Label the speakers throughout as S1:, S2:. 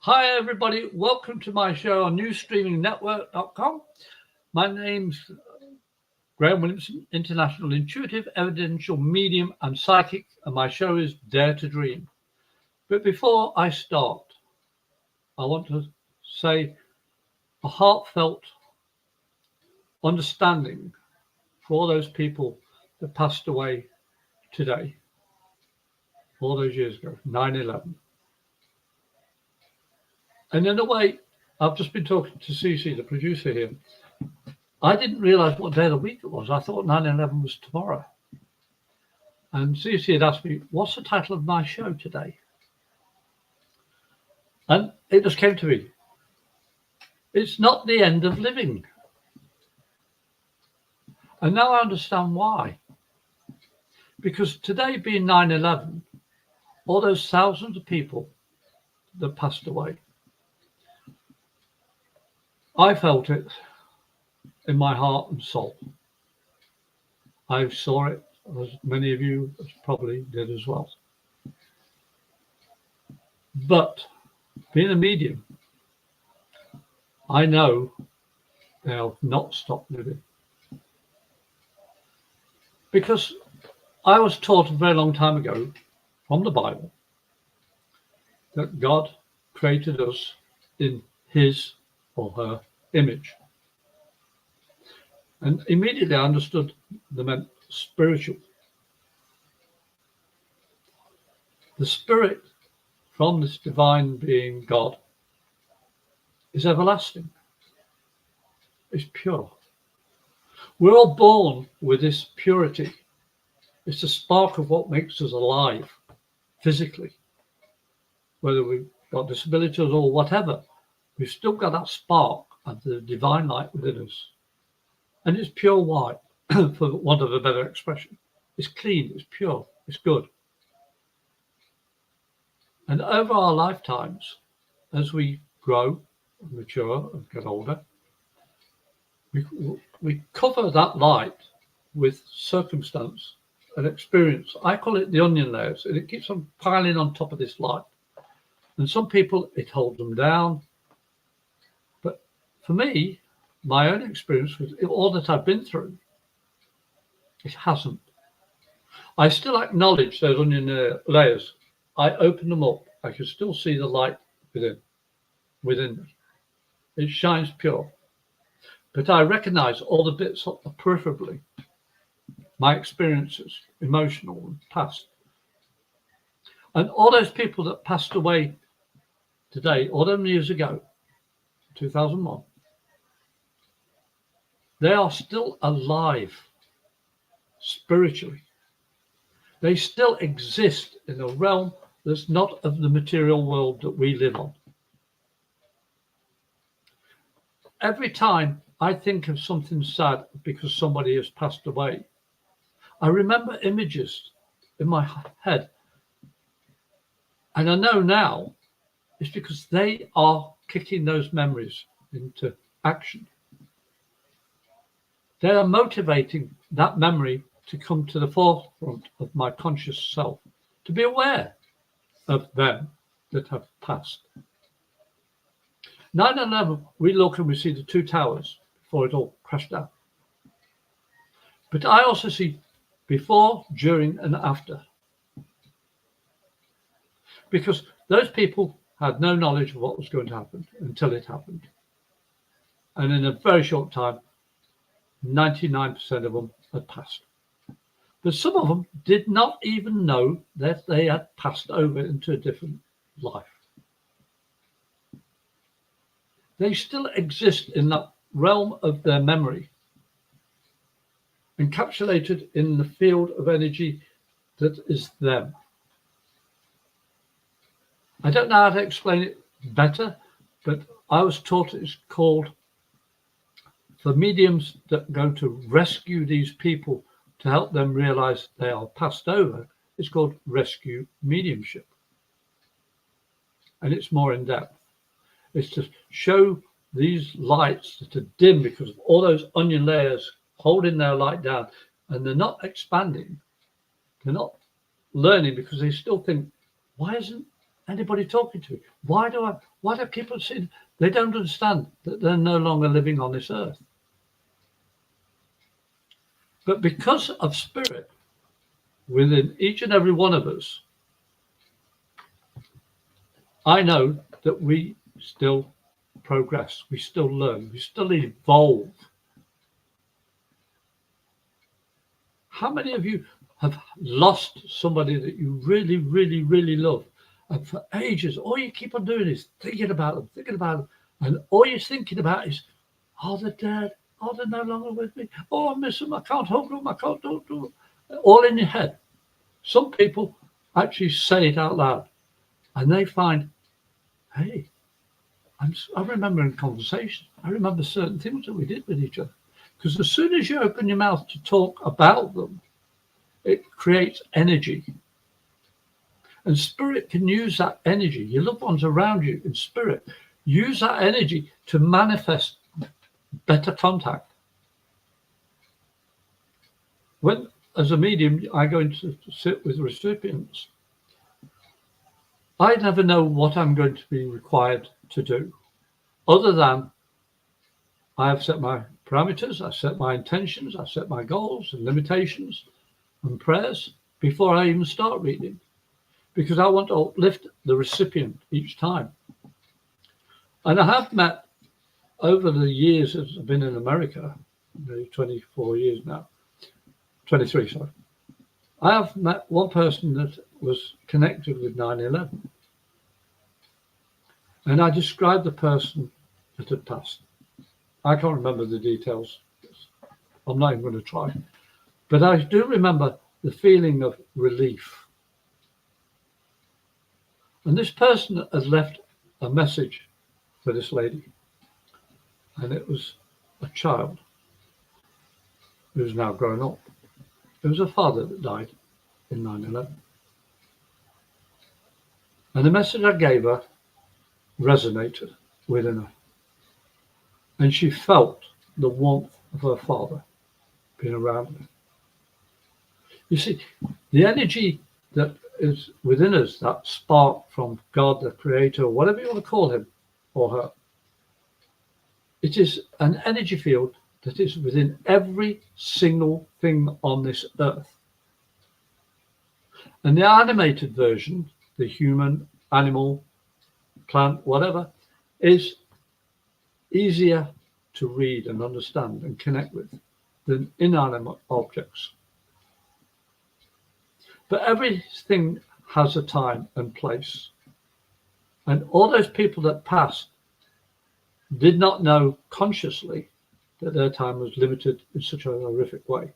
S1: Hi everybody, welcome to my show on newsstreamingnetwork.com. My name's Graham Williamson, international intuitive, evidential medium and psychic, and my show is Dare to Dream. But before I start, I want to say a heartfelt understanding for all those people that passed away today, all those years ago, 9/11. And in a way, I've just been talking to Cece, the producer here. I didn't realize what day of the week it was. I thought 9/11 was tomorrow. And Cece had asked me, what's the title of my show today? And it just came to me. It's not the end of living. And now I understand why. Because today being 9/11, all those thousands of people that passed away, I felt it in my heart and soul. I saw it, as many of you probably did as well. But being a medium, I know they'll not stop living. Because I was taught a very long time ago from the Bible that God created us in his or her image. And immediately I understood the meant spiritual. The spirit from this divine being, God, is everlasting. It's pure. We're all born with this purity. It's the spark of what makes us alive physically. Whether we've got disabilities or whatever, we've still got that spark of the divine light within us. And it's pure white, for want of a better expression. It's clean, it's pure, it's good. And over our lifetimes, as we grow, mature, and get older, we cover that light with circumstance and experience. I call it the onion layers, and it keeps on piling on top of this light. And some people, it holds them down. But for me, my own experience with all that I've been through, it hasn't. I still acknowledge those onion layers. I open them up. I can still see the light within me. It shines pure. But I recognize all the bits peripherally, my experiences, emotional and past. And all those people that passed away today, all them years ago, 2001, they are still alive spiritually. They still exist in a realm that's not of the material world that we live on. Every time I think of something sad because somebody has passed away, I remember images in my head. And I know now it's because they are kicking those memories into action. They are motivating that memory to come to the forefront of my conscious self, to be aware of them that have passed. 9/11, we look and we see the two towers before it all crashed down. But I also see before, during, and after. Because those people had no knowledge of what was going to happen until it happened. And in a very short time, 99% of them had passed. But some of them did not even know that they had passed over into a different life. They still exist in that realm of their memory, encapsulated in the field of energy that is them. I don't know how to explain it better, but I was taught it's called, for mediums that go to rescue these people to help them realize they are passed over, it's called rescue mediumship. And it's more in depth. It's to show these lights that are dim because of all those onion layers holding their light down, and they're not expanding. They're not learning because they still think, why isn't anybody talking to me? Why do people see? They don't understand that they're no longer living on this earth. But because of spirit within each and every one of us, I know that we still progress, we still learn, we still evolve. How many of you have lost somebody that you really, really, really love? And for ages, all you keep on doing is thinking about them. And all you're thinking about is, oh, they're dead. Oh, they're no longer with me. Oh, I miss them. I can't hold them. I can't do them. All in your head. Some people actually say it out loud. And they find, hey, I remember in conversation, I remember certain things that we did with each other. Because as soon as you open your mouth to talk about them, it creates energy. And spirit can use that energy. Your loved ones around you in spirit, use that energy to manifest better contact. When, as a medium, I go into sit with recipients, I never know what I'm going to be required to do, other than I have set my parameters, I set my intentions, I set my goals and limitations and prayers before I even start reading, because I want to uplift the recipient each time. And I have met, over the years as I've been in America, 24 years now, 23, sorry, I have met one person that was connected with 9/11. And I described the person that had passed. I can't remember the details. I'm not even going to try. But I do remember the feeling of relief. And this person had left a message for this lady. And it was a child who's now grown up. It was a father that died in 9/11. And the message I gave her resonated within her. And she felt the warmth of her father being around her. You see, the energy that is within us, that spark from God, the Creator, whatever you want to call him or her, it is an energy field that is within every single thing on this earth. And the animated version, the human, animal, plant, whatever, is easier to read and understand and connect with than inanimate objects. But everything has a time and place. And all those people that passed did not know consciously that their time was limited in such a horrific way.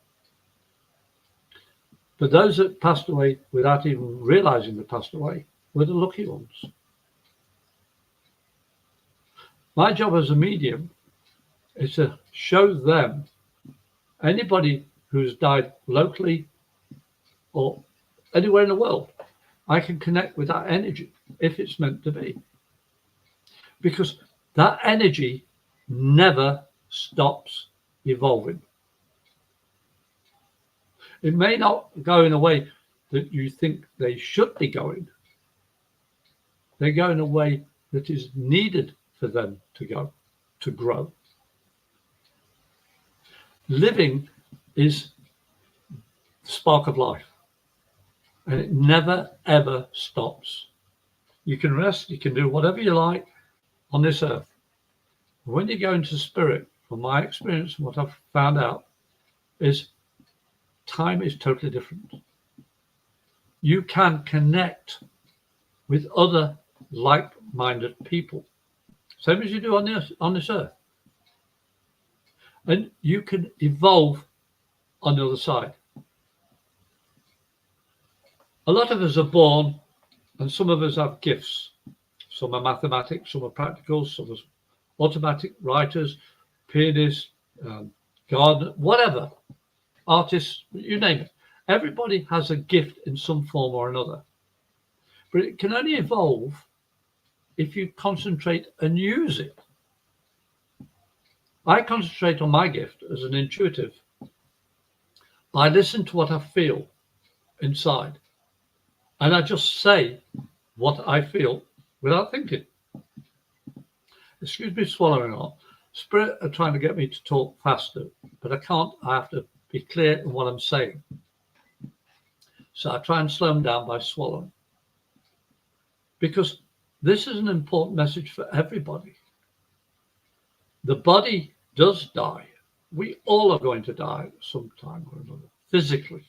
S1: But those that passed away without even realizing they passed away were the lucky ones. My job as a medium is to show them, anybody who's died locally or anywhere in the world, I can connect with that energy if it's meant to be. Because that energy never stops evolving. It may not go in a way that you think they should be going. They go in a way that is needed for them to go, to grow. Living is the spark of life. And it never, ever stops. You can rest, you can do whatever you like on this earth. When you go into spirit, from my experience and what I've found out, is time is totally different. You can connect with other like-minded people, same as you do on this earth. And you can evolve on the other side. A lot of us are born, and some of us have gifts. Some are mathematics, some are practical, some are automatic writers, pianists, gardeners, whatever, artists, you name it. Everybody has a gift in some form or another. But it can only evolve if you concentrate and use it. I concentrate on my gift as an intuitive. I listen to what I feel inside. And I just say what I feel without thinking. Excuse me swallowing on. Spirit are trying to get me to talk faster, but I can't. I have to be clear in what I'm saying. So I try and slow them down by swallowing. Because this is an important message for everybody. The body does die. We all are going to die sometime or another, physically,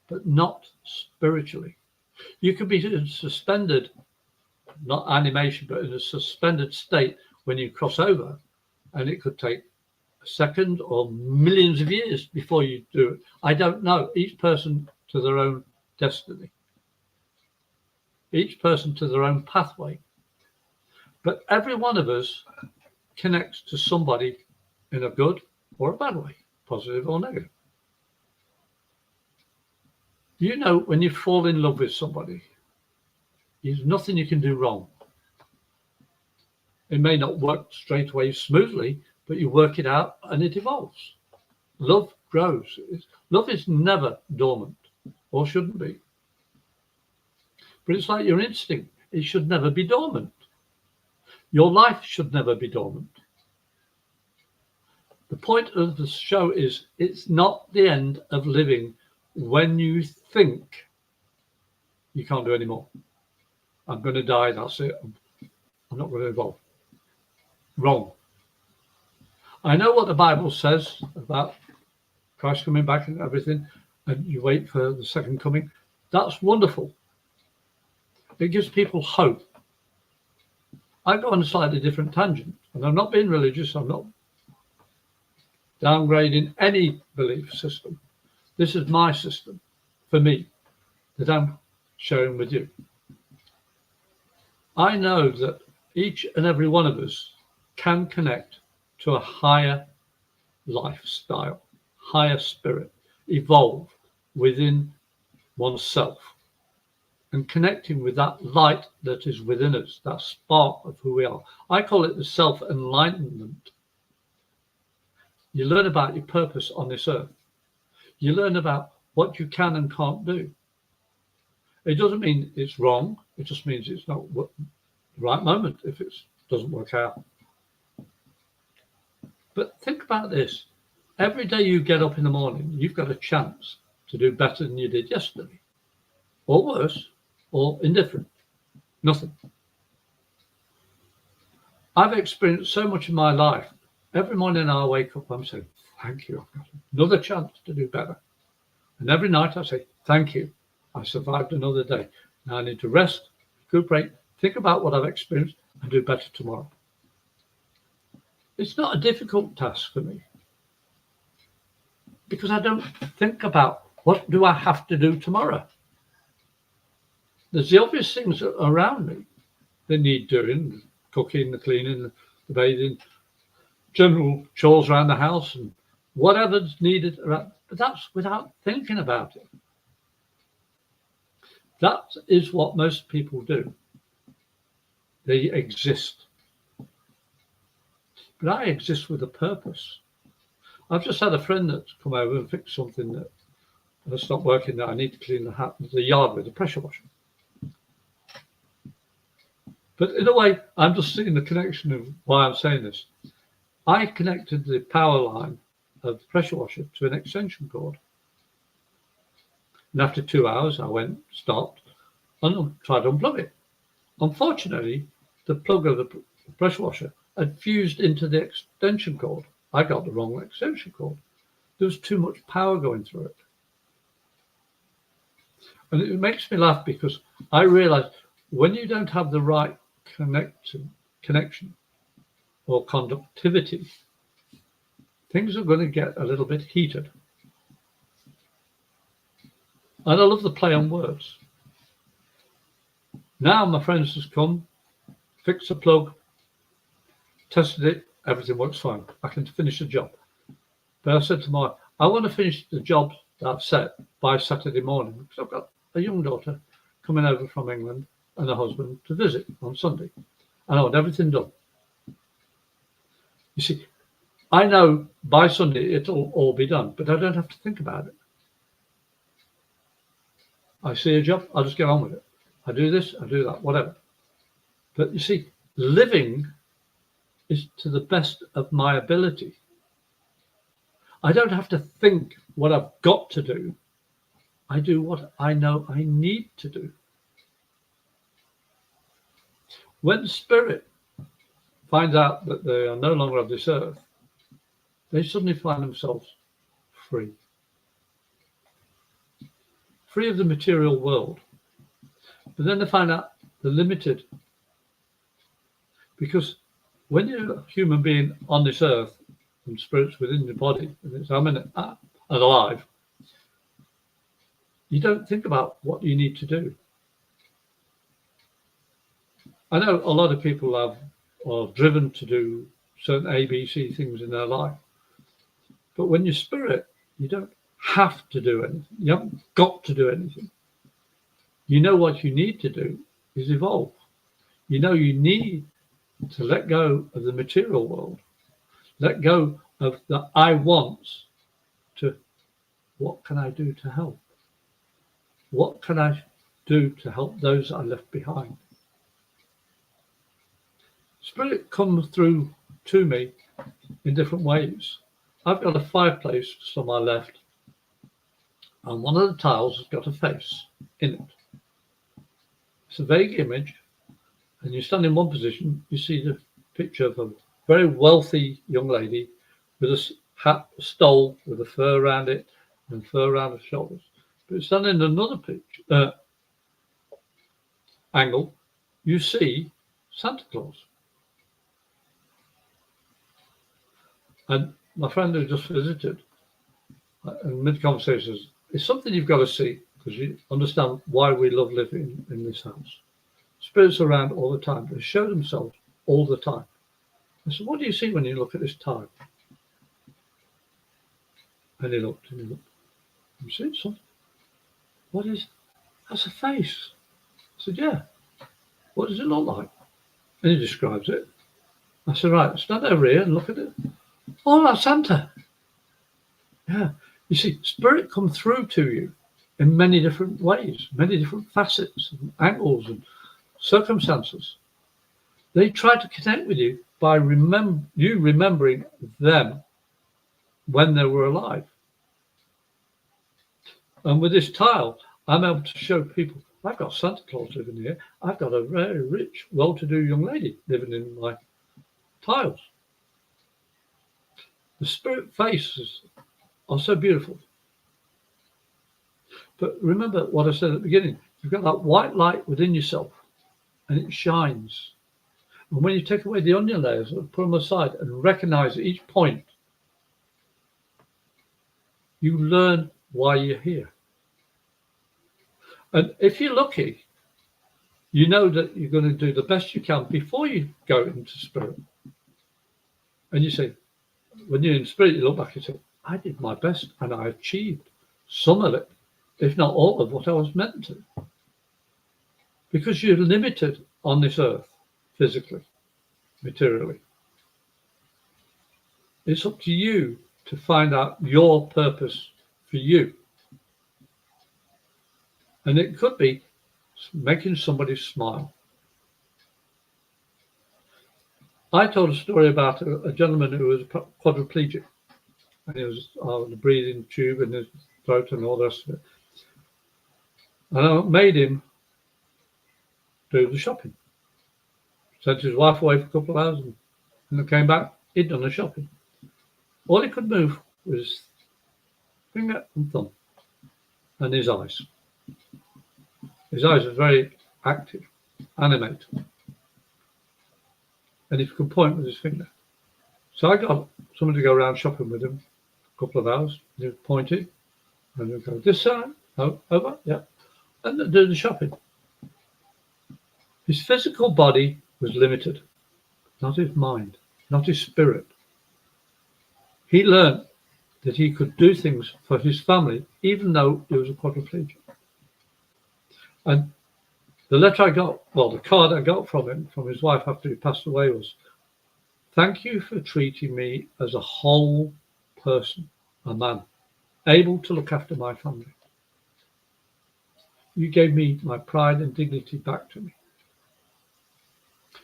S1: but not spiritually. You could be in suspended, not animation, but in a suspended state when you cross over, and it could take a second or millions of years before you do it. I don't know. Each person to their own destiny. Each person to their own pathway. But every one of us connects to somebody in a good or a bad way, positive or negative. You know, when you fall in love with somebody, there's nothing you can do wrong. It may not work straight away smoothly, but you work it out and it evolves. Love grows. Love is never dormant, or shouldn't be. But it's like your instinct. It should never be dormant. Your life should never be dormant. The point of the show is it's not the end of living when you think you can't do any more. I'm going to die, that's it. I'm not going to evolve. Wrong. I know what the Bible says about Christ coming back and everything, and you wait for the second coming. That's wonderful. It gives people hope. I go on a slightly different tangent, and I'm not being religious. I'm not downgrading any belief system. This is my system, for me, that I'm sharing with you. I know that each and every one of us can connect to a higher lifestyle, higher spirit, evolve within oneself, and connecting with that light that is within us, that spark of who we are. I call it the self-enlightenment. You learn about your purpose on this earth. You learn about what you can and can't do. It doesn't mean it's wrong. It just means it's not the right moment if it doesn't work out. But think about this. Every day you get up in the morning, you've got a chance to do better than you did yesterday, or worse, or indifferent. Nothing. I've experienced so much in my life. Every morning I wake up, I'm saying, thank you, I've got another chance to do better. And every night I say, thank you, I survived another day. Now I need to rest, recuperate, think about what I've experienced, and do better tomorrow. It's not a difficult task for me, because I don't think about what do I have to do tomorrow. There's the obvious things around me that need doing, cooking, the cleaning, the bathing, general chores around the house and whatever's needed around, but that's without thinking about it. That is what most people do. They exist. But I exist with a purpose. I've just had a friend that's come over and fixed something that's not working, that I need to clean the yard with a pressure washer. But in a way, I'm just seeing the connection of why I'm saying this. I connected the power line of the pressure washer to an extension cord. And after 2 hours, I went, stopped, and tried to unplug it. Unfortunately, the plug of the pressure washer had fused into the extension cord. I got the wrong extension cord. There was too much power going through it. And it makes me laugh because I realize when you don't have the right connection or conductivity, things are going to get a little bit heated. And I love the play on words. Now my friends has come, fixed the plug, tested it, everything works fine. I can finish the job. But I said to my wife, I want to finish the job that I've set by Saturday morning, because I've got a young daughter coming over from England and a husband to visit on Sunday. And I want everything done. You see, I know by Sunday it'll all be done, but I don't have to think about it. I see a job, I'll just get on with it. I do this, I do that, whatever. But you see, living is to the best of my ability. I don't have to think what I've got to do. I do what I know I need to do. When spirit finds out that they are no longer of this earth, they suddenly find themselves free. Free of the material world. But then they find out they're limited. Because when you're a human being on this earth, and spirit's within your body, and it's and alive, you don't think about what you need to do. I know a lot of people are driven to do certain ABC things in their life. But when you're spirit, you don't have to do anything. You haven't got to do anything. You know what you need to do is evolve. You know you need to let go of the material world. Let go of the I wants to what can I do to help? What can I do to help those I left behind? Spirit comes through to me in different ways. I've got a fireplace just on my left, and one of the tiles has got a face in it. It's a vague image, and you stand in one position, you see the picture of a very wealthy young lady with a hat, a stole with a fur around it and fur around her shoulders. But standing in another picture angle, you see Santa Claus. And my friend who just visited, in mid-conversation, says, it's something you've got to see because you understand why we love living in this house. Spirits around all the time. They show themselves all the time. I said, what do you see when you look at this tile? And he looked and he looked. You see something? What is? That's a face. I said, yeah. What does it look like? And he describes it. I said, right, stand over here and look at it. Oh, that's Santa. Yeah. You see, spirit come through to you in many different ways, many different facets and angles and circumstances. They try to connect with you by remembering them when they were alive. And with this tile, I'm able to show people, I've got Santa Claus living here. I've got a very rich, well-to-do young lady living in my tiles. The spirit faces are so beautiful. But remember what I said at the beginning. You've got that white light within yourself, and it shines. And when you take away the onion layers and put them aside and recognize at each point, you learn why you're here. And if you're lucky, you know that you're going to do the best you can before you go into spirit. And you say, when you're in spirit, you look back and say, I did my best and I achieved some of it, if not all of what I was meant to. Because you're limited on this earth, physically, materially. It's up to you to find out your purpose for you. And it could be making somebody smile. I told a story about a gentleman who was quadriplegic, and he was on the breathing tube in his throat and all the rest of it. And I made him do the shopping. Sent his wife away for a couple of hours, and when he came back, he'd done the shopping. All he could move was his finger and thumb and his eyes. His eyes were very active, animated. And he could point with his finger. So I got somebody to go around shopping with him a couple of hours. He pointed, and he'd go, this side, oh, over, yeah. And they'd do the shopping. His physical body was limited, not his mind, not his spirit. He learned that he could do things for his family, even though he was a quadriplegic. And the letter I got, well, the card I got from him, from his wife after he passed away was, thank you for treating me as a whole person, a man, able to look after my family. You gave me my pride and dignity back to me.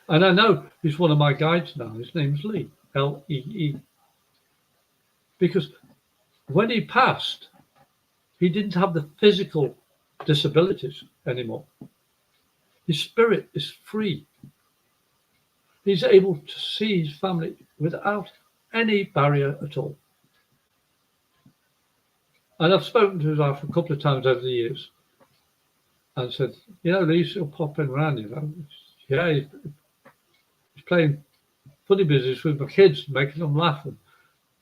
S1: And I know he's one of my guides now. His name's Lee, L-E-E. Because when he passed, he didn't have the physical disabilities anymore. His spirit is free. He's able to see his family without any barrier at all. And I've spoken to his wife a couple of times over the years and said, you know, Lee's still popping around, you know. Yeah, he's playing funny business with my kids, making them laugh. And,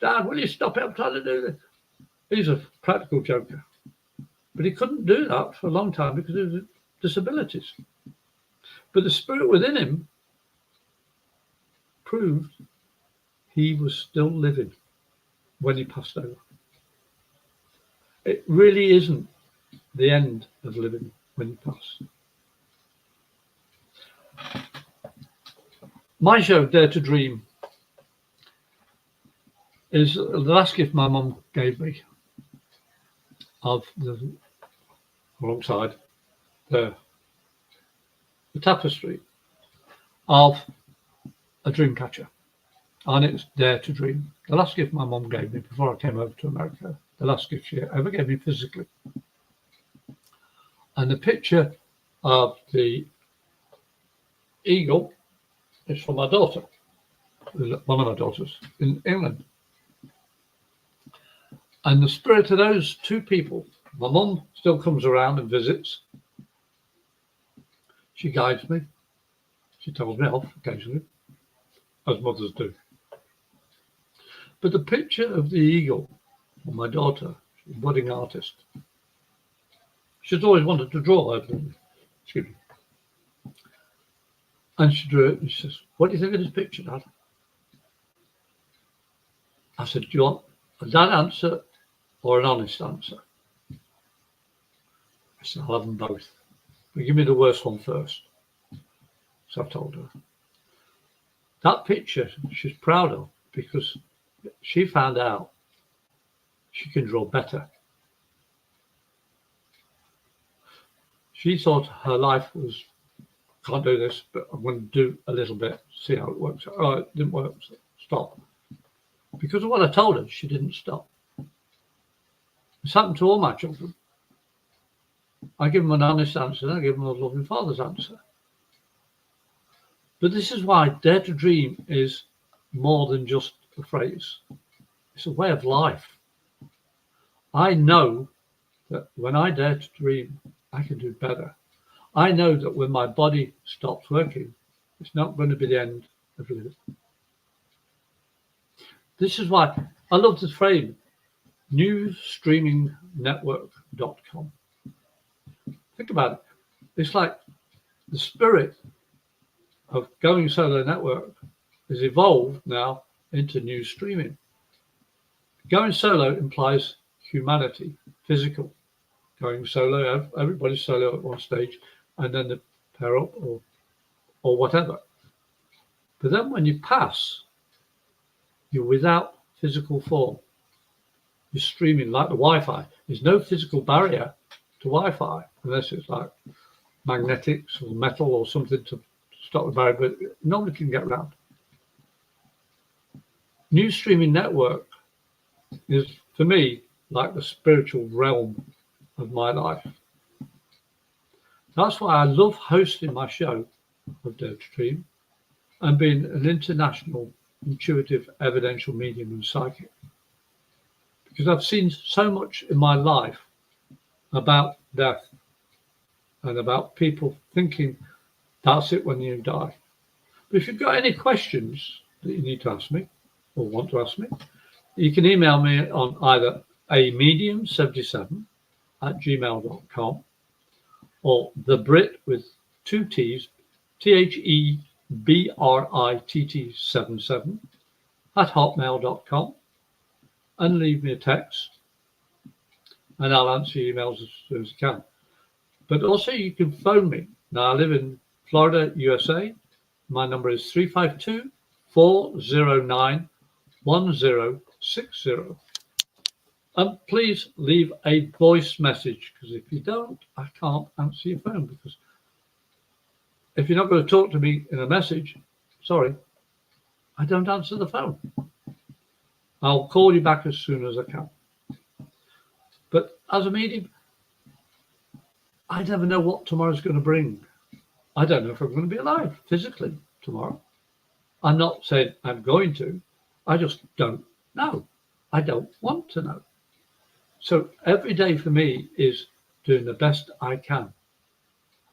S1: Dad, will you stop it? I'm trying to do this. He's a practical joker. But he couldn't do that for a long time because of his disabilities. But the spirit within him proved he was still living when he passed over. It really isn't the end of living when you pass. My show, Dare to Dream, is the last gift my mum gave me alongside the tapestry of a dream catcher. And it's Dare to Dream. The last gift my mum gave me before I came over to America. The last gift she ever gave me physically. And the picture of the eagle is from my daughter, one of my daughters in England. And the spirit of those two people, my mum still comes around and visits. She guides me. She tells me off occasionally, as mothers do. But the picture of the eagle, for my daughter, she's a budding artist. She's always wanted to draw, excuse me. And she drew it and she says, what do you think of this picture, Dad? I said, do you want a dad answer or an honest answer? I said, I'll have them both. But give me the worst one first. So I told her. That picture she's proud of because she found out she can draw better. She thought her life was, can't do this, but I'm going to do a little bit, see how it works. Oh, it didn't work, so stop. Because of what I told her, she didn't stop. It's happened to all my children. I give them an honest answer, and I give them a loving father's answer. But this is why Dare to Dream is more than just a phrase. It's a way of life. I know that when I dare to dream, I can do better. I know that when my body stops working, it's not going to be the end of living. This is why I love this phrase, newstreamingnetwork.com. Think about it. It's like the spirit of Going Solo Network is evolved now into new streaming. Going solo implies humanity, physical. Going solo, everybody's solo at one stage, and then the pair up or whatever. But then when you pass, you're without physical form. You're streaming like the Wi-Fi. There's no physical barrier to Wi-Fi unless it's like magnetics or metal or something to stop the barrier, but nobody can get around. New streaming network is, for me, like the spiritual realm of my life. That's why I love hosting my show of Dare to Dream and being an international intuitive evidential medium and psychic. Because I've seen so much in my life about death and about people thinking that's it when you die. But if you've got any questions that you need to ask me or want to ask me, you can email me on either amedium77@gmail.com or the Brit with two T's, THEBRITT77 and leave me a text and I'll answer your emails as soon as I can. But also you can phone me. Now I live in Florida, USA. My number is 352-409-1060. And please leave a voice message, because if you don't, I can't answer your phone, because if you're not going to talk to me in a message, sorry, I don't answer the phone. I'll call you back as soon as I can. But as a medium, I never know what tomorrow's going to bring. I don't know if I'm going to be alive physically tomorrow. I'm not saying I'm going to. I just don't know. I don't want to know. So every day for me is doing the best I can.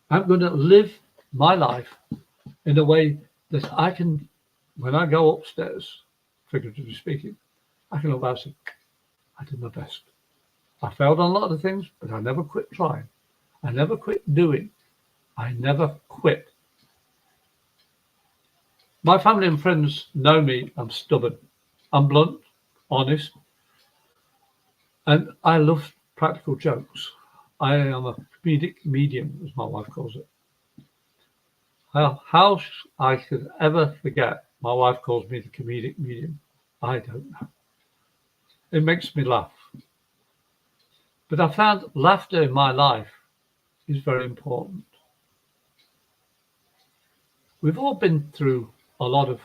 S1: I'm going to live my life in a way that I can, when I go upstairs, figuratively speaking, I can look back and say, I did my best. I failed on a lot of things, but I never quit trying. I never quit doing. I never quit. My family and friends know me. I'm stubborn. I'm blunt, honest, and I love practical jokes. I am a comedic medium, as my wife calls it. How I could ever forget my wife calls me the comedic medium, I don't know. It makes me laugh. But I found laughter in my life is very important. We've all been through a lot of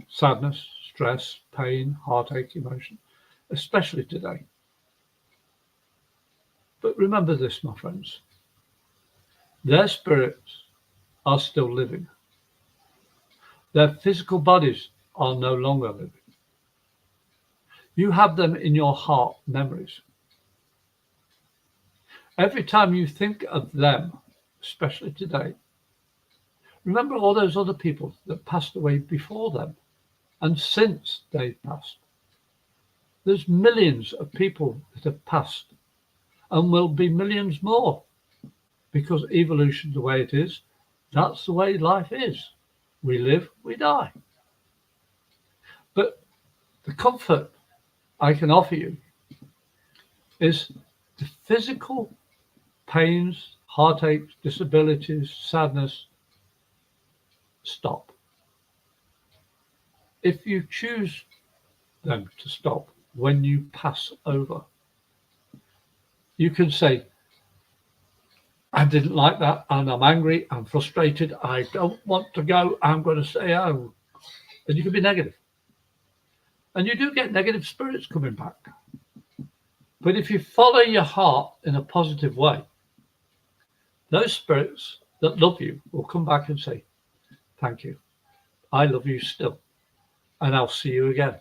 S1: sadness, stress, pain, heartache, emotion, especially today. But remember this, my friends. Their spirits are still living. Their physical bodies are no longer living. You have them in your heart memories. Every time you think of them, especially today, remember all those other people that passed away before them and since they passed. There's millions of people that have passed and will be millions more, because evolution, the way it is, that's the way life is. We live, we die. But the comfort I can offer you is the physical pains, heartaches, disabilities, sadness, stop. If you choose them to stop when you pass over, you can say, I didn't like that, and I'm angry, I'm frustrated, I don't want to go, I'm going to stay home. And you can be negative. And you do get negative spirits coming back. But if you follow your heart in a positive way, those spirits that love you will come back and say, thank you. I love you still. And I'll see you again.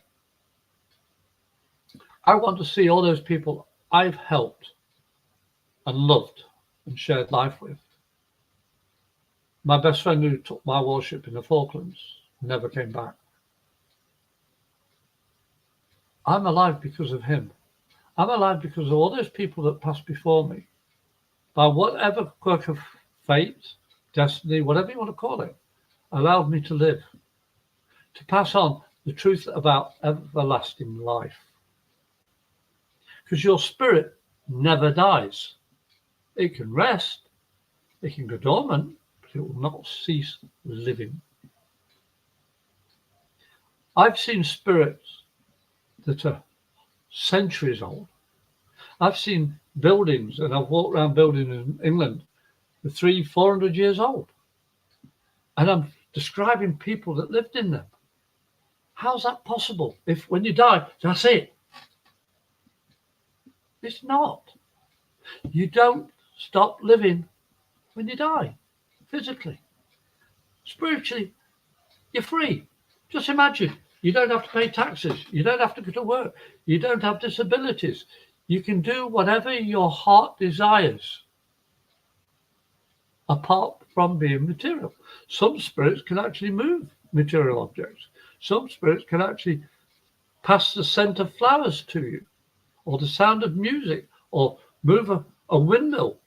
S1: I want to see all those people I've helped and loved and shared life with. My best friend who took my warship in the Falklands never came back. I'm alive because of him. I'm alive because of all those people that passed before me. By whatever quirk of fate, destiny, whatever you want to call it, allowed me to live, to pass on the truth about everlasting life. Because your spirit never dies. It can rest, it can go dormant, but it will not cease living. I've seen spirits that are centuries old. I've seen buildings, and I've walked around buildings in England that are 300-400 years old. And I'm describing people that lived in them. How's that possible? If when you die, that's it. It's not. You don't stop living when you die, physically. Spiritually, you're free. Just imagine, you don't have to pay taxes. You don't have to go to work. You don't have disabilities. You can do whatever your heart desires, apart from being material. Some spirits can actually move material objects. Some spirits can actually pass the scent of flowers to you, or the sound of music, or move a windmill.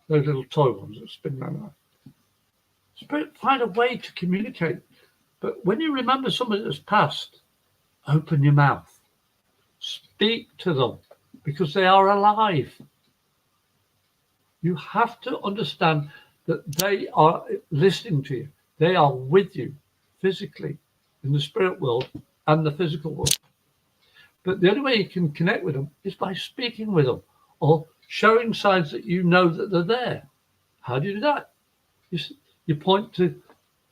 S1: Those little toy ones that spin around. Spirit find a way to communicate. But when you remember somebody that's passed, open your mouth. Speak to them, because they are alive. You have to understand that they are listening to you. They are with you physically in the spirit world and the physical world. But the only way you can connect with them is by speaking with them or showing signs that you know that they're there. How do you do that? You point to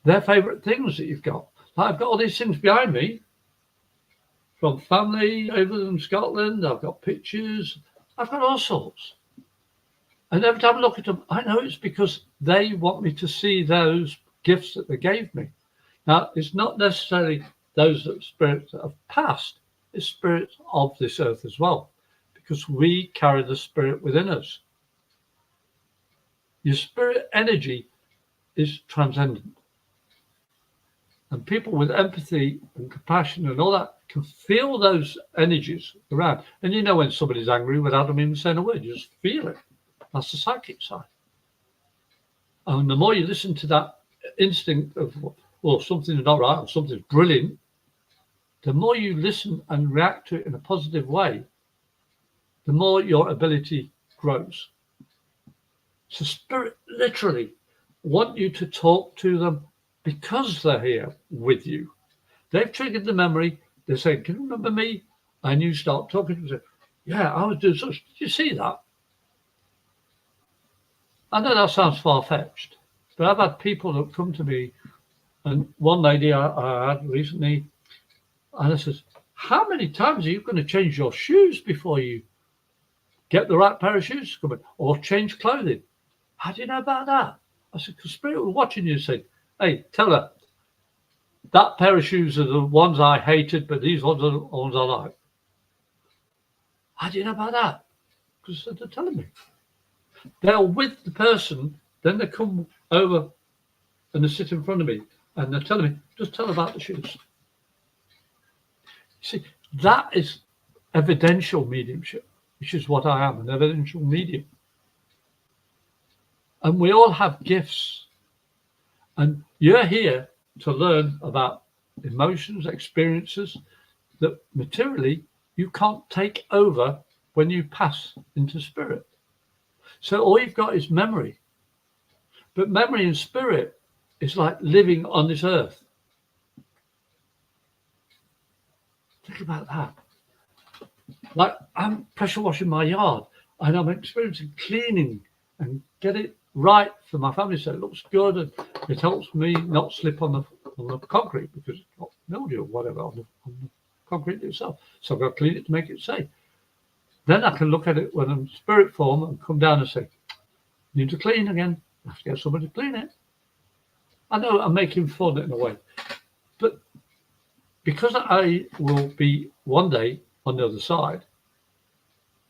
S1: their favourite things that you've got. Like I've got all these things behind me from family over in Scotland. I've got pictures. I've got all sorts. And every time I look at them, I know it's because they want me to see those gifts that they gave me. Now, it's not necessarily those that spirits that have passed. It's spirits of this earth as well, because we carry the spirit within us. Your spirit energy is transcendent. And people with empathy and compassion and all that can feel those energies around. And you know when somebody's angry without them even saying a word, you just feel it. That's the psychic side. And the more you listen to that instinct of, well, something's not right or something's brilliant, the more you listen and react to it in a positive way, the more your ability grows. So spirit literally want you to talk to them because they're here with you. They've triggered the memory. They're saying, can you remember me? And you start talking to them. Say, yeah, I was doing such. Did you see that? I know that sounds far-fetched, but I've had people that come to me, and one lady I had recently, and I says, how many times are you going to change your shoes before you get the right pair of shoes to come in, or change clothing? How do you know about that? I said, because spirit was watching you and said, hey, tell her, that pair of shoes are the ones I hated, but these ones are the ones I like. How do you know about that? Because they're telling me. They're with the person, then they come over and they sit in front of me and they're telling me, just tell about the shoes. See, that is evidential mediumship, which is what I am, an evidential medium. And we all have gifts. And you're here to learn about emotions, experiences that materially you can't take over when you pass into spirit. So all you've got is memory. But memory and spirit is like living on this earth. Think about that. Like I'm pressure washing my yard and I'm experiencing cleaning and get it right for my family so it looks good and it helps me not slip on the concrete because it's got mildew or whatever on the concrete itself. So I've got to clean it to make it safe. Then I can look at it when I'm in spirit form and come down and say, need to clean again. I have to get somebody to clean it. I know I'm making fun in a way, but because I will be one day on the other side,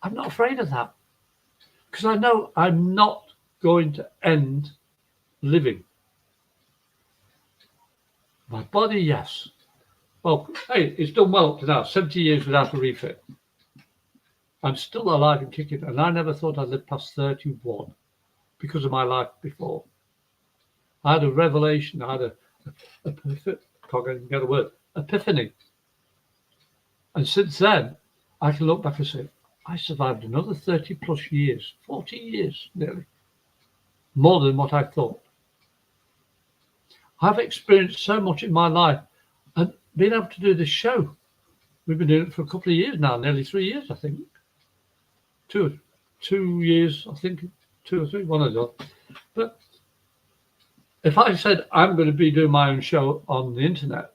S1: I'm not afraid of that because I know I'm not going to end living. My body, yes. Well, hey, it's done well up to now, 70 years without a refit. I'm still alive and kicking, and I never thought I'd live past 31 because of my life before. I had a revelation, I had epiphany. And since then, I can look back and say, I survived another 30 plus years, 40 years nearly, more than what I thought. I've experienced so much in my life and being able to do this show. We've been doing it for a couple of years now, nearly 3 years, I think. 2 years, I think, 2 or 3, one of those. But if I said I'm going to be doing my own show on the internet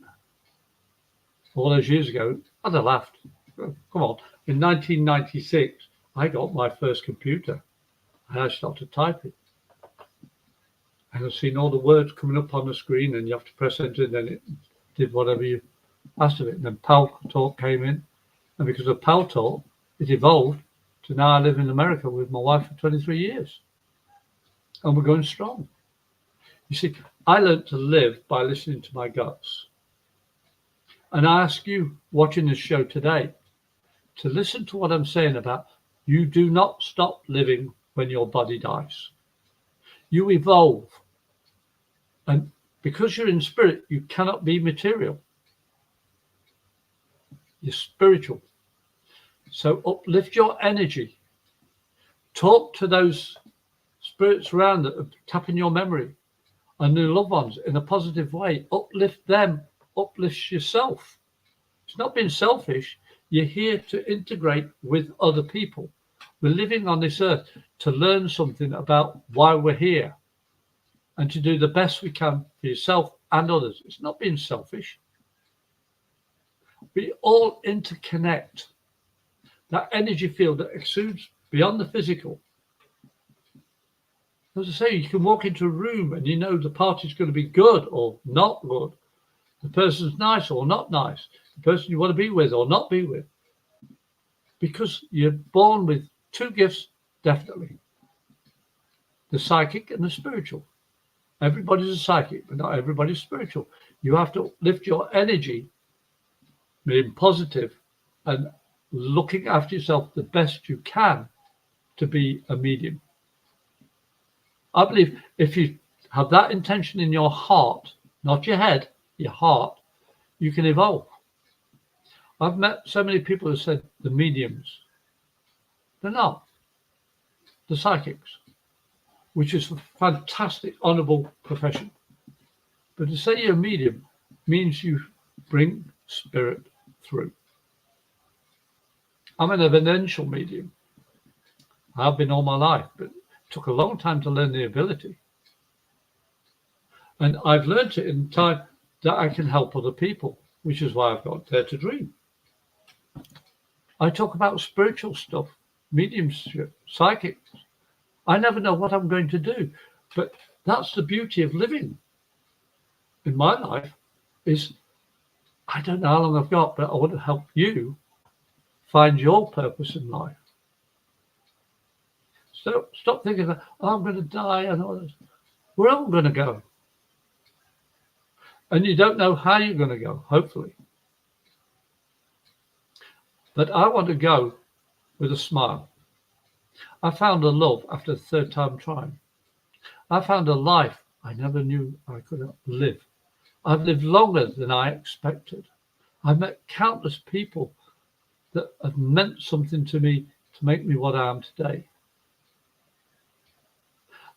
S1: all those years ago, I'd have laughed. Come on. In 1996, I got my first computer and I started typing. And I've seen all the words coming up on the screen and you have to press enter and then it did whatever you asked of it. And then Pal Talk came in. And because of Pal Talk, it evolved to now I live in America with my wife for 23 years. And we're going strong. You see, I learned to live by listening to my guts. And I ask you watching this show today to listen to what I'm saying about you do not stop living when your body dies. You evolve. And because you're in spirit, you cannot be material. You're spiritual. So uplift your energy. Talk to those spirits around that are tapping your memory and your loved ones in a positive way. Uplift them. Uplift yourself. It's not being selfish. You're here to integrate with other people. We're living on this earth to learn something about why we're here and to do the best we can for yourself and others. It's not being selfish. We all interconnect. That energy field that exudes beyond the physical. As I say, you can walk into a room and you know the party's going to be good or not good. The person's nice or not nice. The person you want to be with or not be with. Because you're born with two gifts, definitely. The psychic and the spiritual. Everybody's a psychic, but not everybody's spiritual. You have to lift your energy, being positive and looking after yourself the best you can to be a medium. I believe if you have that intention in your heart, not your head, your heart, you can evolve. I've met so many people who said the mediums. They're not. The psychics, which is a fantastic, honourable profession. But to say you're a medium means you bring spirit through. I'm an evidential medium. I've been all my life, but it took a long time to learn the ability. And I've learned it in time that I can help other people, which is why I've got Dare to Dream. I talk about spiritual stuff, mediumship, psychics. I never know what I'm going to do, but that's the beauty of living. In my life is, I don't know how long I've got, but I want to help you find your purpose in life. So stop thinking that, oh, I'm going to die and all this. We're all going to go. And you don't know how you're going to go, hopefully. But I want to go with a smile. I found a love after the third time trying. I found a life I never knew I could live. I've lived longer than I expected. I've met countless people that have meant something to me to make me what I am today.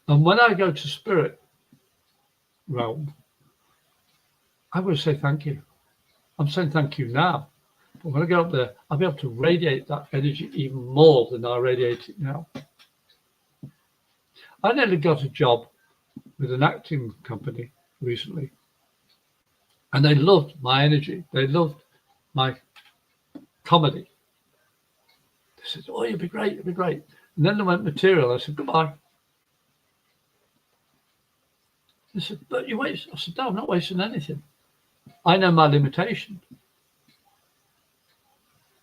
S1: And when I go to spirit realm, I will say thank you. I'm saying thank you now. But when I go up there, I'll be able to radiate that energy even more than I radiate it now. I nearly got a job with an acting company recently. And they loved my energy. They loved my comedy. They said, oh, you'll be great, you'll be great. And then they went material. I said, goodbye. They said, but you waste. I said, no, I'm not wasting anything. I know my limitation.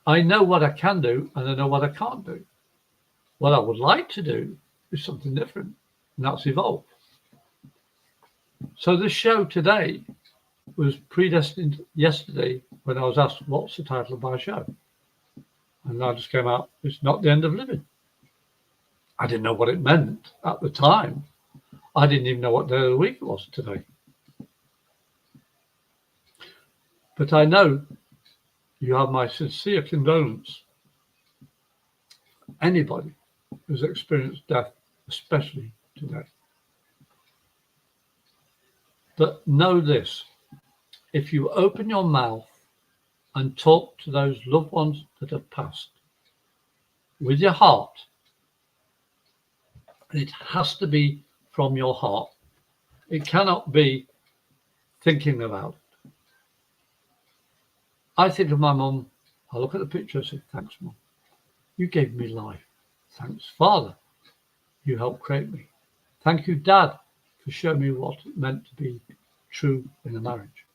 S1: I know what I can do and I know what I can't do. What I would like to do is something different, and that's evolve. So this show today was predestined yesterday when I was asked, what's the title of my show? And I just came out, it's not the end of living. I didn't know what it meant at the time. I didn't even know what day of the week it was today. But I know you have my sincere condolence. Anybody who's experienced death, especially today. But know this, if you open your mouth and talk to those loved ones that have passed with your heart, and it has to be from your heart. It cannot be thinking about it. I think of my mum, I look at the picture and say, thanks, Mum. You gave me life. Thanks, Father. You helped create me. Thank you, Dad, for showing me what it meant to be true in a marriage,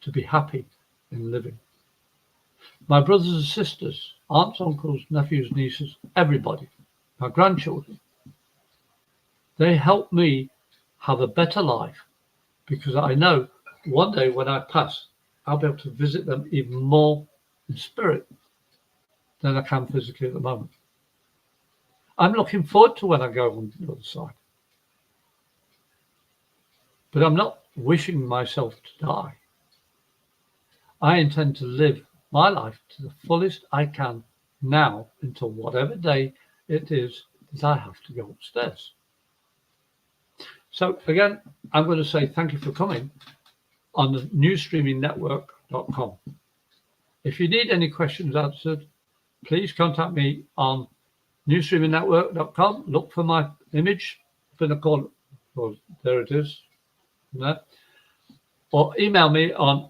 S1: to be happy in living. My brothers and sisters, aunts, uncles, nephews, nieces, everybody, my grandchildren, they help me have a better life because I know one day when I pass, I'll be able to visit them even more in spirit than I can physically at the moment. I'm looking forward to when I go on the other side. But I'm not wishing myself to die. I intend to live my life to the fullest I can now until whatever day it is that I have to go upstairs. So again, I'm going to say thank you for coming on the newstreamingnetwork.com. if you need any questions answered, please contact me on newsstreamingnetwork.com. Look for my image for the call. Oh, there it is. There. Or email me on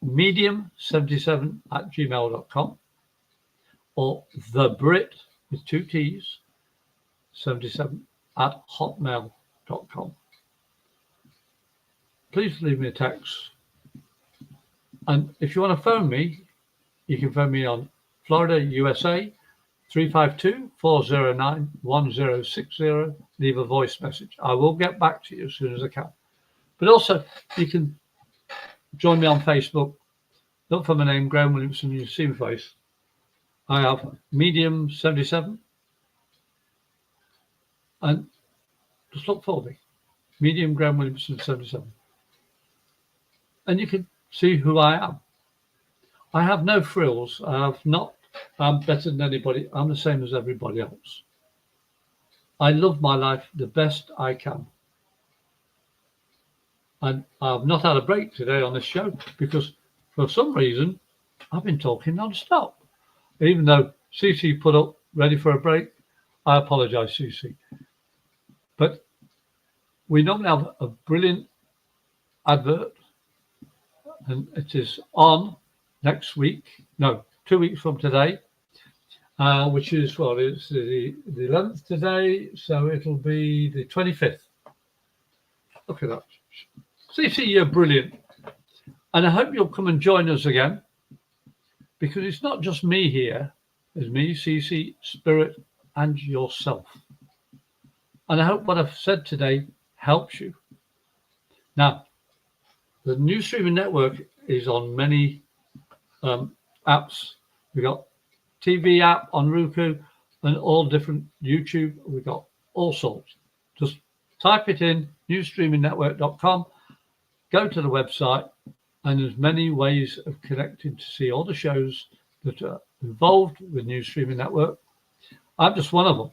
S1: medium77@gmail.com or thebrit with 2 T's 77@hotmail.com. Please leave me a text. And if you want to phone me, you can phone me on Florida, USA, 352-409-1060. Leave a voice message. I will get back to you as soon as I can. But also, you can join me on Facebook. Look for my name, Graham Williamson. You see my face. I have Medium 77. And just look for me. Medium Graham Williamson 77. And you can see who I am. I have no frills. I'm better than anybody. I'm the same as everybody else. I love my life the best I can. And I've not had a break today on this show because for some reason I've been talking non-stop. Even though CC put up ready for a break, I apologize, CC. But we normally have a brilliant advert, and it is on next week. No, 2 weeks from today, which is, well, it's the 11th today, so it'll be the 25th. Look at that. CC, you're brilliant. And I hope you'll come and join us again, because it's not just me here. There's me, CC, Spirit, and yourself. And I hope what I've said today helps you. Now, the New Streaming Network is on many apps. We've got TV app on Roku and all different YouTube. We've got all sorts. Just type it in, newsstreamingnetwork.com, go to the website, and there's many ways of connecting to see all the shows that are involved with New Streaming Network. I'm just one of them.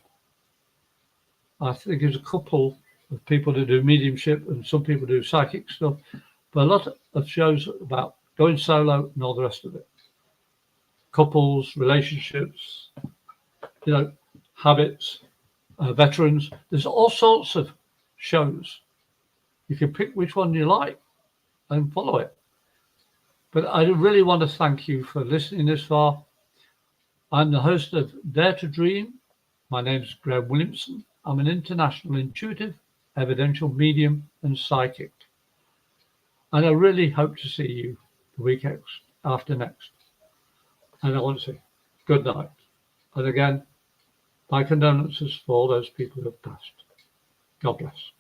S1: I think there's a couple of people that do mediumship and some people do psychic stuff, but a lot of shows about going solo and all the rest of it. Couples, relationships, habits, veterans. There's all sorts of shows. You can pick which one you like and follow it. But I really want to thank you for listening this far. I'm the host of Dare to Dream. My name is Graham Williamson. I'm an international intuitive, evidential medium and psychic. And I really hope to see you the week after next. And I want to say good night. And again, my condolences for all those people who have passed. God bless.